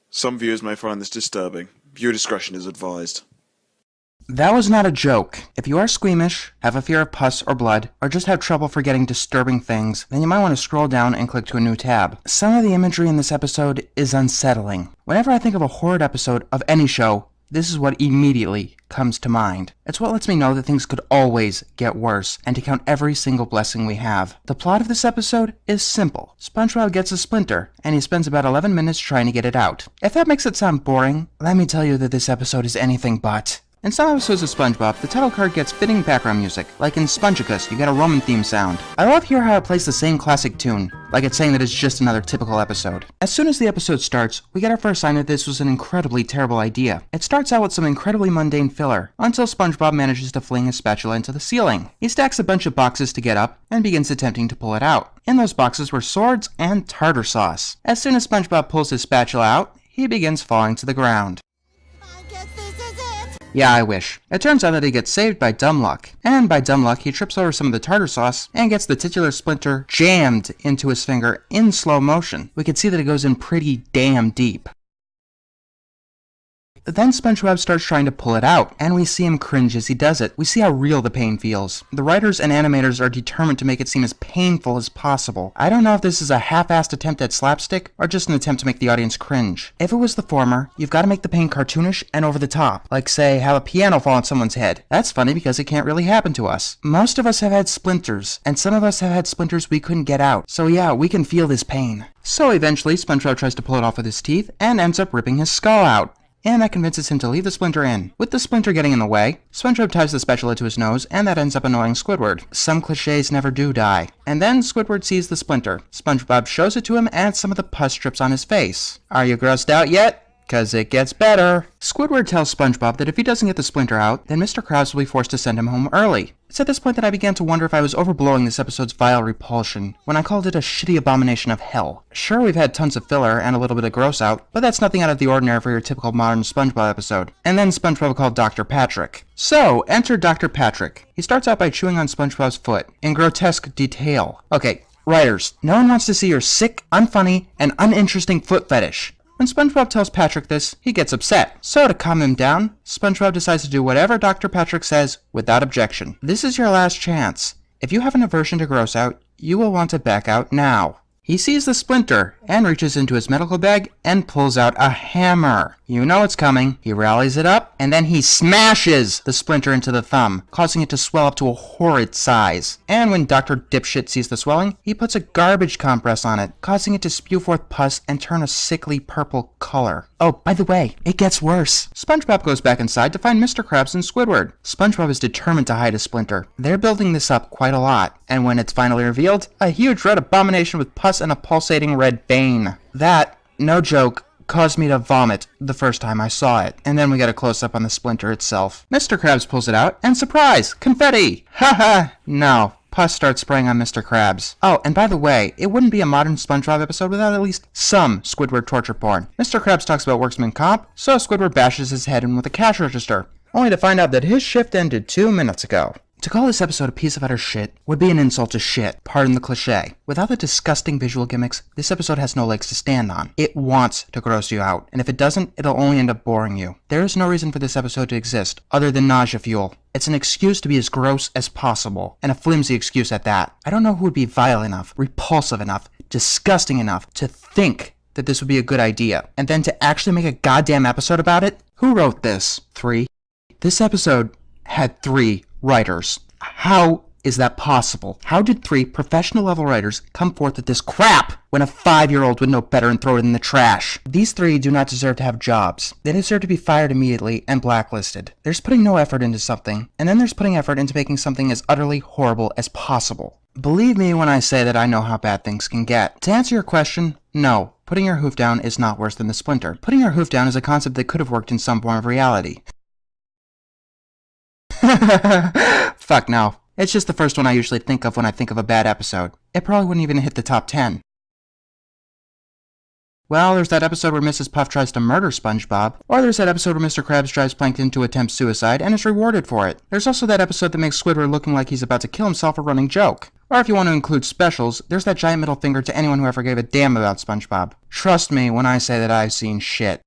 Some viewers may find this disturbing. Viewer discretion is advised. That was not a joke. If you are squeamish, have a fear of pus or blood, or just have trouble forgetting disturbing things, then you might want to scroll down and click to a new tab. Some of the imagery in this episode is unsettling. Whenever I think of a horrid episode of any show, this is what immediately comes to mind. It's what lets me know that things could always get worse, and to count every single blessing we have. The plot of this episode is simple. SpongeBob gets a splinter, and he spends about 11 minutes trying to get it out. If that makes it sound boring, let me tell you that this episode is anything but. In some episodes of SpongeBob, the title card gets fitting background music, like in Spongicus, you get a Roman theme sound. I love here how it plays the same classic tune, like it's saying that it's just another typical episode. As soon as the episode starts, we get our first sign that this was an incredibly terrible idea. It starts out with some incredibly mundane filler, until SpongeBob manages to fling his spatula into the ceiling. He stacks a bunch of boxes to get up, and begins attempting to pull it out. In those boxes were swords and tartar sauce. As soon as SpongeBob pulls his spatula out, he begins falling to the ground. Yeah, I wish. It turns out that he gets saved by dumb luck. And by dumb luck, he trips over some of the tartar sauce and gets the titular splinter jammed into his finger in slow motion. We can see that it goes in pretty damn deep. Then SpongeBob starts trying to pull it out, and we see him cringe as he does it. We see how real the pain feels. The writers and animators are determined to make it seem as painful as possible. I don't know if this is a half-assed attempt at slapstick, or just an attempt to make the audience cringe. If it was the former, you've got to make the pain cartoonish and over the top. Like, say, have a piano fall on someone's head. That's funny because it can't really happen to us. Most of us have had splinters, and some of us have had splinters we couldn't get out. So yeah, we can feel this pain. So eventually, SpongeBob tries to pull it off with his teeth, and ends up ripping his skull out. And that convinces him to leave the splinter in. With the splinter getting in the way, SpongeBob ties the spatula to his nose, and that ends up annoying Squidward. Some cliches never do die. And then Squidward sees the splinter. SpongeBob shows it to him, and some of the pus drips on his face. Are you grossed out yet? 'Cause it gets better. Squidward tells SpongeBob that if he doesn't get the splinter out, then Mr. Krabs will be forced to send him home early. It's at this point that I began to wonder if I was overblowing this episode's vile repulsion, when I called it a shitty abomination of hell. Sure, we've had tons of filler and a little bit of gross out, but that's nothing out of the ordinary for your typical modern SpongeBob episode. And then SpongeBob called Dr. Patrick. So, enter Dr. Patrick. He starts out by chewing on SpongeBob's foot, in grotesque detail. Okay, writers, no one wants to see your sick, unfunny, and uninteresting foot fetish. When SpongeBob tells Patrick this, he gets upset. So to calm him down, SpongeBob decides to do whatever Dr. Patrick says without objection. This is your last chance. If you have an aversion to gross out, you will want to back out now. He sees the splinter and reaches into his medical bag and pulls out a hammer. You know it's coming. He rallies it up, and then he smashes the splinter into the thumb, causing it to swell up to a horrid size. And when Dr. Dipshit sees the swelling, he puts a garbage compress on it, causing it to spew forth pus and turn a sickly purple color. Oh, by the way, it gets worse. SpongeBob goes back inside to find Mr. Krabs and Squidward. SpongeBob is determined to hide a splinter. They're building this up quite a lot, and when it's finally revealed, a huge red abomination with pus and a pulsating red vein. That, no joke, caused me to vomit the first time I saw it. And then we get a close-up on the splinter itself. Mr. Krabs pulls it out, and surprise! Confetti! Haha! No. Pus starts spraying on Mr. Krabs. Oh, and by the way, it wouldn't be a modern SpongeBob episode without at least some Squidward torture porn. Mr. Krabs talks about workman comp, so Squidward bashes his head in with a cash register, only to find out that his shift ended 2 minutes ago. To call this episode a piece of utter shit would be an insult to shit, pardon the cliche. Without the disgusting visual gimmicks, this episode has no legs to stand on. It wants to gross you out, and if it doesn't, it'll only end up boring you. There is no reason for this episode to exist, other than nausea fuel. It's an excuse to be as gross as possible, and a flimsy excuse at that. I don't know who would be vile enough, repulsive enough, disgusting enough to think that this would be a good idea, and then to actually make a goddamn episode about it? Who wrote this? 3? This episode had 3 writers. How is that possible? How did 3 professional level writers come forth with this crap when a 5-year-old would know better and throw it in the trash? These 3 do not deserve to have jobs. They deserve to be fired immediately and blacklisted. There's putting no effort into something, and then there's putting effort into making something as utterly horrible as possible. Believe me when I say that I know how bad things can get. To answer your question, no. Putting your hoof down is not worse than the splinter. Putting your hoof down is a concept that could have worked in some form of reality. Fuck no. It's just the first one I usually think of when I think of a bad episode. It probably wouldn't even hit the top 10. Well, there's that episode where Mrs. Puff tries to murder SpongeBob. Or there's that episode where Mr. Krabs drives Plankton to attempt suicide and is rewarded for it. There's also that episode that makes Squidward looking like he's about to kill himself a running joke. Or if you want to include specials, there's that giant middle finger to anyone who ever gave a damn about SpongeBob. Trust me when I say that I've seen shit.